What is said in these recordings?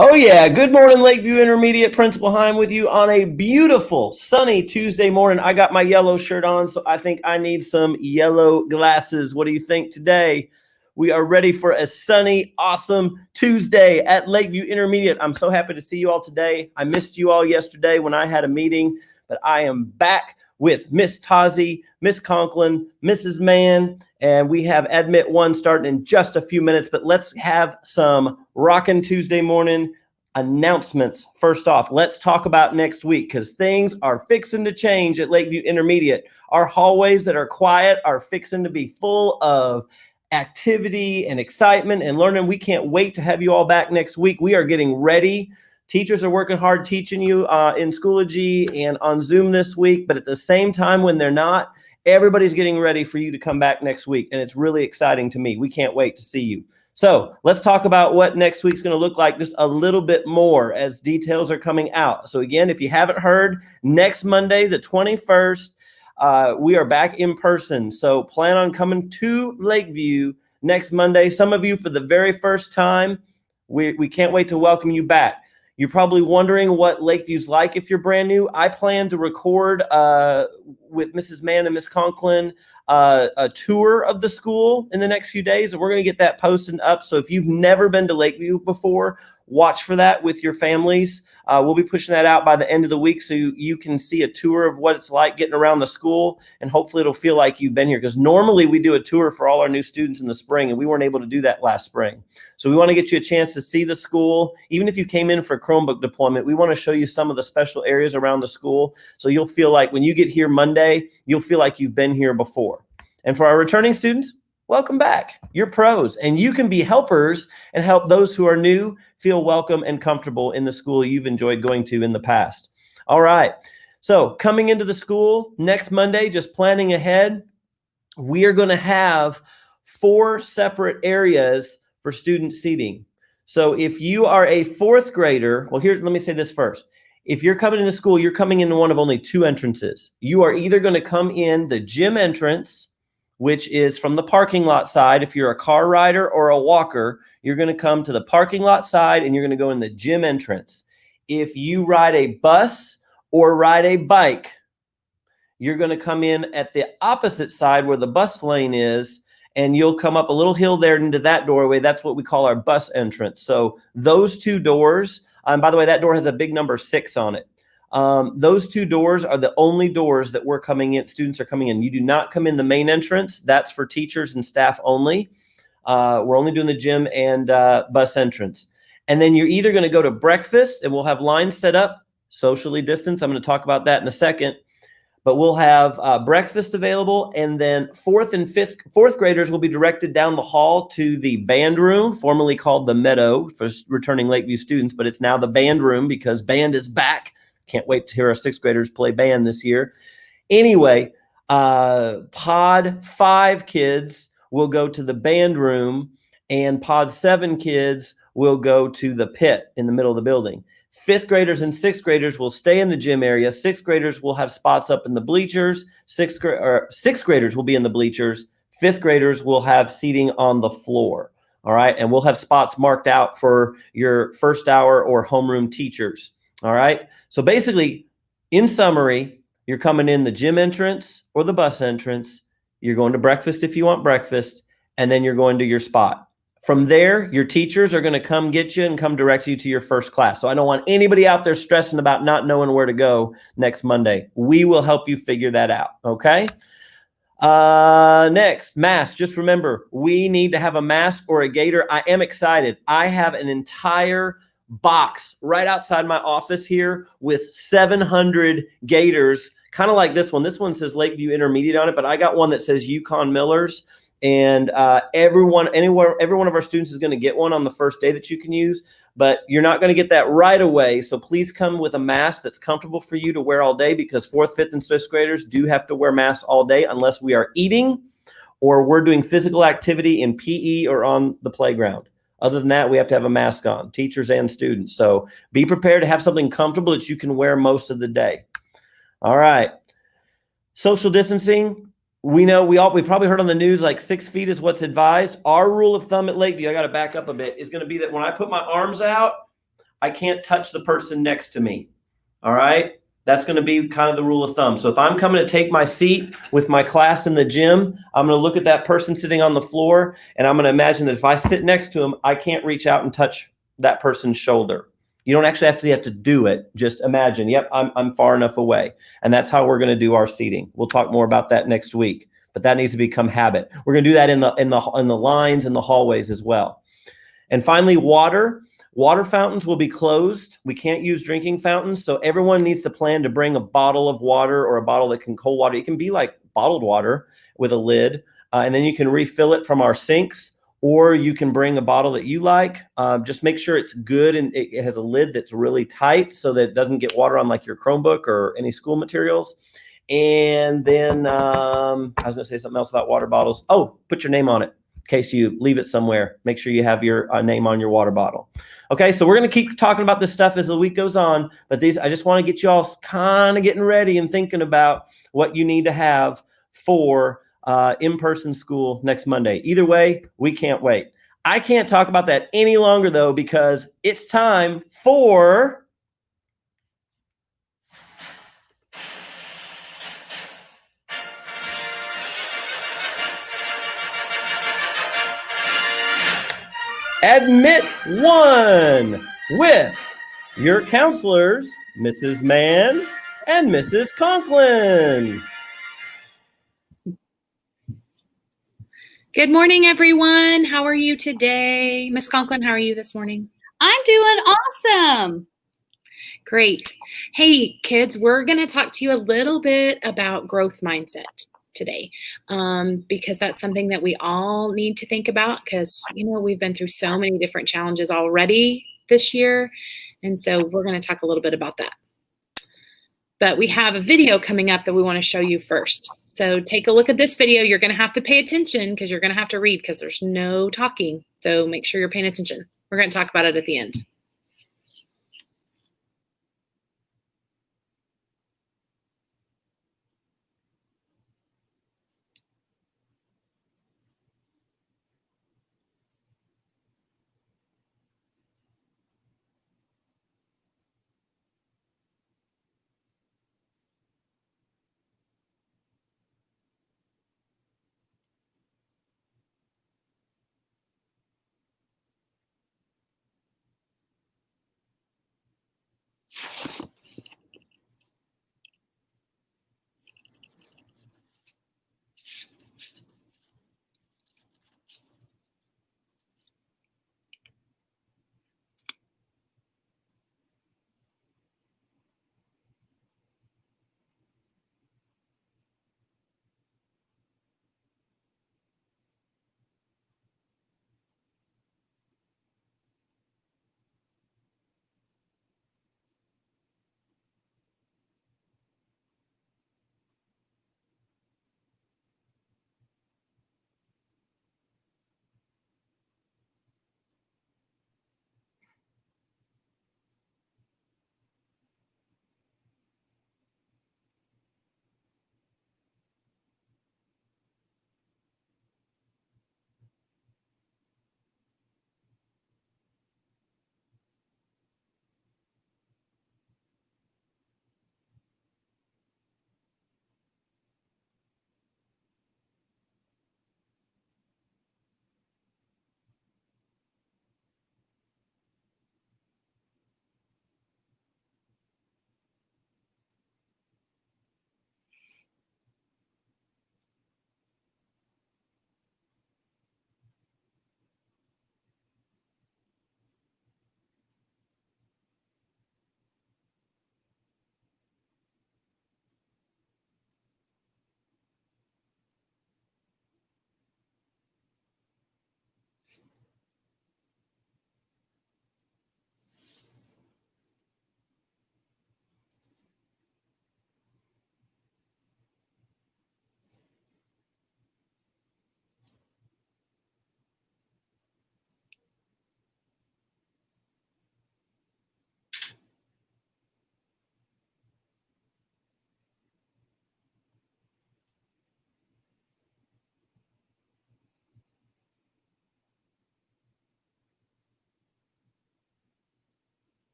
Oh yeah, good morning, Lakeview Intermediate. Principal Heim with you on a beautiful sunny Tuesday morning. I got my yellow shirt on, so I think I need some yellow glasses. What do you think today? We are ready for a sunny, awesome Tuesday at Lakeview Intermediate. I'm so happy to see you all today. I missed you all yesterday when I had a meeting, but I am back with Miss Tazi, Miss Conklin, Mrs. Mann, and we have Admit 1 starting in just a few minutes. But let's have some rockin' Tuesday morning announcements. First off, let's talk about next week because things are fixing to change at Lakeview Intermediate. Our hallways that are quiet are fixing to be full of activity and excitement and learning. We can't wait to have you all back next week. We are getting ready. Teachers are working hard teaching you in Schoology and on Zoom this week, but at the same time, when they're not, everybody's getting ready for you to come back next week, and it's really exciting to me. We can't wait to see you. So let's talk about what next week's going to look like just a little bit more as details are coming out. So again, if you haven't heard, next Monday, the 21st, we are back in person. So plan on coming to Lakeview next Monday. Some of you for the very first time, we can't wait to welcome you back. You're probably wondering what Lakeview's like if you're brand new. I plan to record with Mrs. Mann and Miss Conklin a tour of the school in the next few days, and we're going to get that posted up. So if you've never been to Lakeview before, watch for that with your families. We'll be pushing that out by the end of the week so you can see a tour of what it's like getting around the school, and hopefully it'll feel like you've been here, because normally we do a tour for all our new students in the spring, and we weren't able to do that last spring. So we want to get you a chance to see the school. Even if you came in for Chromebook deployment, we want to show you some of the special areas around the school, so you'll feel like when you get here Monday, you'll feel like you've been here before. And for our returning students, welcome back. You're pros, and you can be helpers and help those who are new feel welcome and comfortable in the school you've enjoyed going to in the past. All right. So coming into the school next Monday, just planning ahead, we are going to have 4 separate areas for student seating. So if you are a 4th grader, well, here, let me say this first. If you're coming into school, you're coming into one of only 2 entrances. You are either going to come in the gym entrance, which is from the parking lot side. If you're a car rider or a walker, you're going to come to the parking lot side and you're going to go in the gym entrance. If you ride a bus or ride a bike, you're going to come in at the opposite side where the bus lane is, and you'll come up a little hill there into that doorway. That's what we call our bus entrance. So those 2 doors, by the way, that door has a big number 6 on it. Those 2 doors are the only doors that we're coming in. Students are coming in. You do not come in the main entrance. That's for teachers and staff only. We're only doing the gym and bus entrance. And then you're either going to go to breakfast, and we'll have lines set up, socially distanced. I'm going to talk about that in a second. But we'll have breakfast available, and then 4th and 4th graders will be directed down the hall to the band room, formerly called the Meadow for returning Lakeview students, but it's now the band room because band is back. Can't wait to hear our 6th graders play band this year. Anyway, Pod 5 kids will go to the band room, and Pod 7 kids will go to the pit in the middle of the building. 5th graders and 6th graders will stay in the gym area. 6th graders will have spots up in the bleachers. 6th graders will be in the bleachers. 5th graders will have seating on the floor. All right. And we'll have spots marked out for your first hour or homeroom teachers. All right. So basically, in summary, you're coming in the gym entrance or the bus entrance. You're going to breakfast if you want breakfast, and then you're going to your spot. From there, your teachers are going to come get you and come direct you to your first class. So I don't want anybody out there stressing about not knowing where to go next Monday. We will help you figure that out, okay? Next, mask. Just remember, we need to have a mask or a gaiter. I am excited. I have an entire box right outside my office here with 700 gaiters, kind of like this one. This one says Lakeview Intermediate on it, but I got one that says Yukon Millers. And every one of our students is going to get one on the first day that you can use, but you're not going to get that right away. So please come with a mask that's comfortable for you to wear all day, because 4th, 5th, and 6th graders do have to wear masks all day unless we are eating or we're doing physical activity in PE or on the playground. Other than that, we have to have a mask on, teachers and students. So be prepared to have something comfortable that you can wear most of the day. All right. Social distancing. We know we've probably heard on the news like 6 feet is what's advised. Our rule of thumb at Lakeview, I got to back up a bit, is going to be that when I put my arms out, I can't touch the person next to me. All right. That's going to be kind of the rule of thumb. So if I'm coming to take my seat with my class in the gym, I'm going to look at that person sitting on the floor, and I'm going to imagine that if I sit next to him, I can't reach out and touch that person's shoulder. You don't actually have to do it. Just imagine, yep, I'm far enough away. And that's how we're going to do our seating. We'll talk more about that next week, but that needs to become habit. We're going to do that in the lines and the hallways as well. And finally, water. Water fountains will be closed. We can't use drinking fountains. So everyone needs to plan to bring a bottle of water or a bottle that can cold water. It can be like bottled water with a lid. And then you can refill it from our sinks, or you can bring a bottle that you like. Just make sure it's good and it has a lid that's really tight so that it doesn't get water on like your Chromebook or any school materials. And then I was going to say something else about water bottles. Oh, put your name on it. In case you leave it somewhere, make sure you have your name on your water bottle. Okay, so we're going to keep talking about this stuff as the week goes on, but I just want to get you all kind of getting ready and thinking about what you need to have for in-person school next Monday. Either way, we can't wait. I can't talk about that any longer, though, because it's time for Admit One with your counselors, Mrs. Mann and Mrs. Conklin. Good morning, everyone. How are you today? Miss Conklin, how are you this morning? I'm doing awesome. Great. Hey, kids, we're going to talk to you a little bit about growth mindset today, because that's something that we all need to think about, because, we've been through so many different challenges already this year. And so we're going to talk a little bit about that. But we have a video coming up that we want to show you first. So take a look at this video. You're going to have to pay attention because you're going to have to read because there's no talking. So make sure you're paying attention. We're going to talk about it at the end.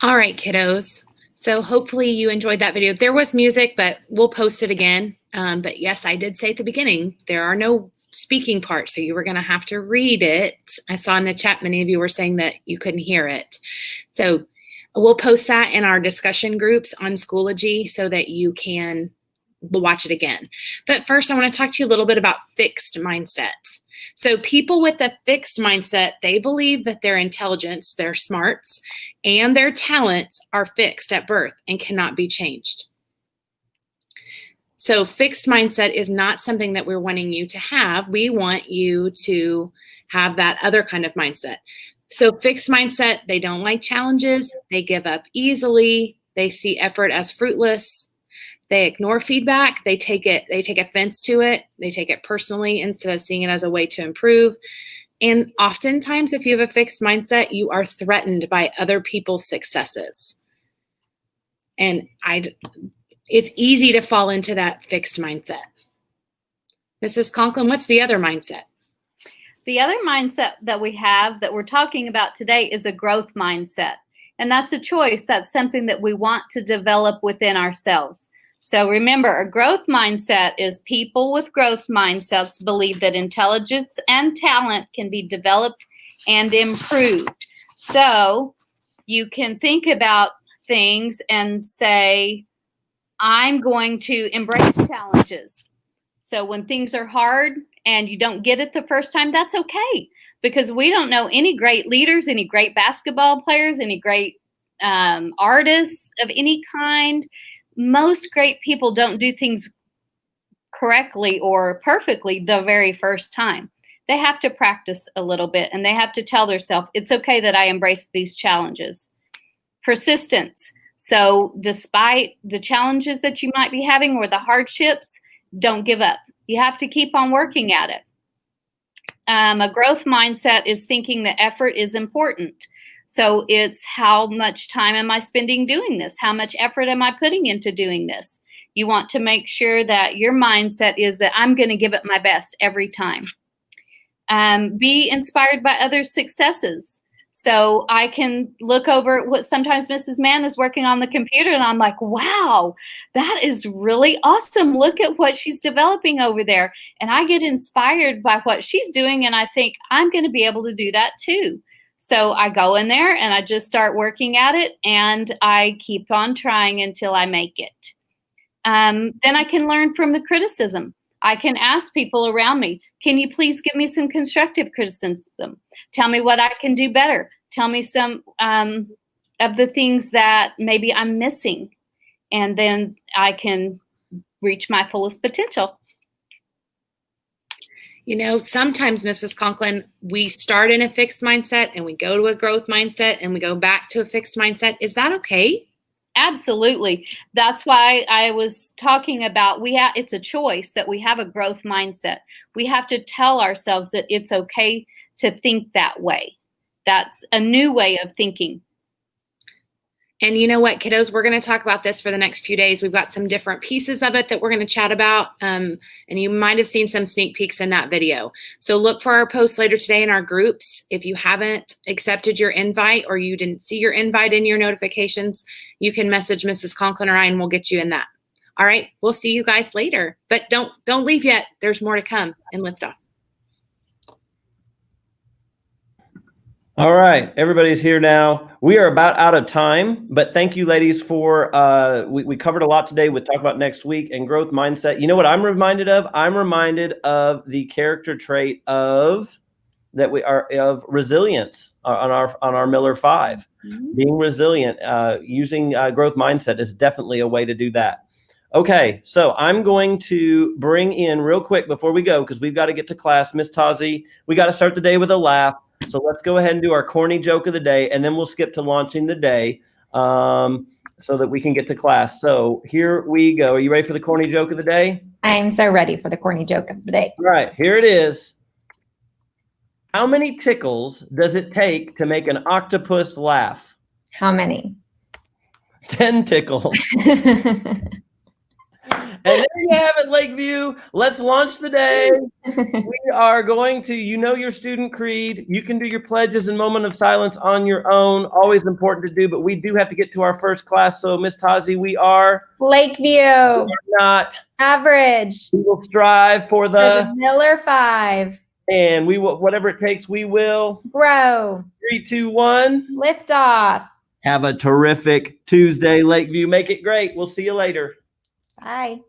All right, kiddos. So hopefully you enjoyed that video. There was music, but we'll post it again. But yes, I did say at the beginning, there are no speaking parts, so you were going to have to read it. I saw in the chat many of you were saying that you couldn't hear it. So we'll post that in our discussion groups on Schoology so that you can watch it again. But first, I want to talk to you a little bit about fixed mindset. So people with a fixed mindset, they believe that their intelligence, their smarts, and their talents are fixed at birth and cannot be changed. So fixed mindset is not something that we're wanting you to have. We want you to have that other kind of mindset. So fixed mindset, they don't like challenges. They give up easily. They see effort as fruitless. They ignore feedback. They take offense to it. They take it personally instead of seeing it as a way to improve. And oftentimes, if you have a fixed mindset, you are threatened by other people's successes. And it's easy to fall into that fixed mindset. Mrs. Conklin, what's the other mindset? The other mindset that we have that we're talking about today is a growth mindset. And that's a choice. That's something that we want to develop within ourselves. So remember, a growth mindset is people with growth mindsets believe that intelligence and talent can be developed and improved. So you can think about things and say, I'm going to embrace challenges. So when things are hard and you don't get it the first time, that's okay. Because we don't know any great leaders, any great basketball players, any great artists of any kind. Most great people don't do things correctly or perfectly the very first time. They have to practice a little bit and they have to tell themselves, it's okay that I embrace these challenges. Persistence. So despite the challenges that you might be having or the hardships, don't give up. You have to keep on working at it. A growth mindset is thinking that effort is important. So it's how much time am I spending doing this? How much effort am I putting into doing this? You want to make sure that your mindset is that I'm going to give it my best every time. Be inspired by others' successes. So I can look over what sometimes Mrs. Mann is working on the computer and I'm like, wow, that is really awesome. Look at what she's developing over there. And I get inspired by what she's doing and I think I'm going to be able to do that too. So I go in there and I just start working at it and I keep on trying until I make it. Then I can learn from the criticism. I can ask people around me, can you please give me some constructive criticism? Tell me what I can do better. Tell me some of the things that maybe I'm missing. And then I can reach my fullest potential. You know, sometimes, Mrs. Conklin, we start in a fixed mindset and we go to a growth mindset and we go back to a fixed mindset. Is that okay? Absolutely. That's why I was talking about it's a choice that we have a growth mindset. We have to tell ourselves that it's okay to think that way. That's a new way of thinking. And you know what, kiddos, we're going to talk about this for the next few days. We've got some different pieces of it that we're going to chat about. And you might have seen some sneak peeks in that video. So look for our posts later today in our groups. If you haven't accepted your invite or you didn't see your invite in your notifications, you can message Mrs. Conklin or I and we'll get you in that. All right, we'll see you guys later. But don't leave yet. There's more to come in Liftoff. All right, everybody's here now. We are about out of time, but thank you, ladies, for we covered a lot today with talk about next week and growth mindset. You know what I'm reminded of? I'm reminded of the character trait of resilience on our Miller 5. Mm-hmm. Being resilient, using growth mindset is definitely a way to do that. Okay, so I'm going to bring in real quick before we go because we've got to get to class. Miss Tazi, we got to start the day with a laugh. So let's go ahead and do our corny joke of the day, and then we'll skip to launching the day so that we can get to class. So here we go. Are you ready for the corny joke of the day? I'm so ready for the corny joke of the day. All right, here it is. How many tickles does it take to make an octopus laugh? How many? 10 tickles. And there you have it, Lakeview. Let's launch the day. We are going to, you know, your student creed. You can do your pledges and moment of silence on your own. Always important to do, but we do have to get to our first class. So, Miss Tazi, we are Lakeview. not Average. We will strive for For the the, Miller 5. and we will, whatever it takes, we will. Grow. 3, 2, 1. Lift off. Have a terrific Tuesday, Lakeview. Make it great. We'll see you later. Bye.